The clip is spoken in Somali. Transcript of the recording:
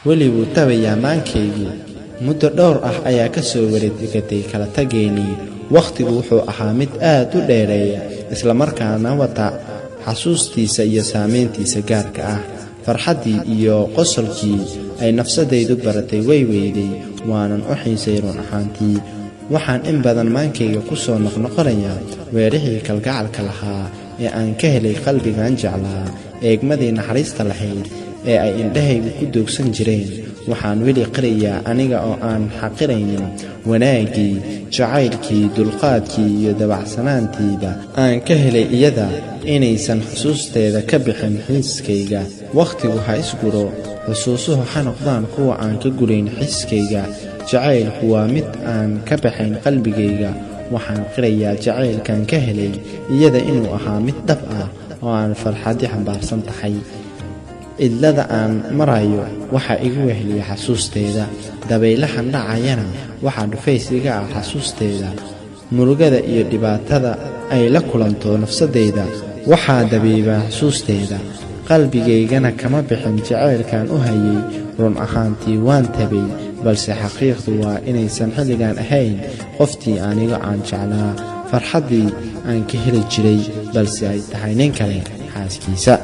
weli wuu tabayaa maankaygii muddo dhowr ah ayaa ka soo wareegtay kala tageennii wakhtigu wuxuu ahaa mid aad u dheereeya isla markaana wata xasuustiisa iyo saamayntiisa gaarka ah farxaddii iyo qosolkii ay nafsadaydu baratay way weyday waanan u xiisay run ahaantii waxaan in badan maankayga ku soo noqnoqonayaa weerihii kalgacalka lahaa ee aan ka helay qalbigan jeclaa eegmadii naxariista lahayd ee ay indhahaygu ku doogsan jireen waxaan weli qirayaa aniga oo aan xaqiraynin wanaaggii jacaylkii dulqaadkii iyo dabacsanaantiiba aan ka helay iyada inaysan xusuusteeda ka bixin xiiskayga wakhtigu ha isguro xusuusuhu ha noqdaan kuwa aan ka gurayn xiiskayga jacaylku waa mid aan ka baxayn qalbigayga waxaan qirayaa jacaylkan ka helay iyada inuu ahaa mid dhab ah oo aan farxaddi xambaarsan tahay idlada aan marayo waxaa igu wehliya xasuusteeda dabaylahan dhacayana waxaa dhufays iga ah xasuusteeda murugada iyo dhibaatada ay la kulanto nafsadayda waxaa dabiibaa xusuusteeda qalbigaygana kama bixin jacaylkan u hayay run ahaantii waan tabay balse xaqiiqdu waa inaysan xilligan ahayn qoftii aniga aan jeclaa farxaddii aan ka heli jiray balse ay tahay nin kale xaaskiisa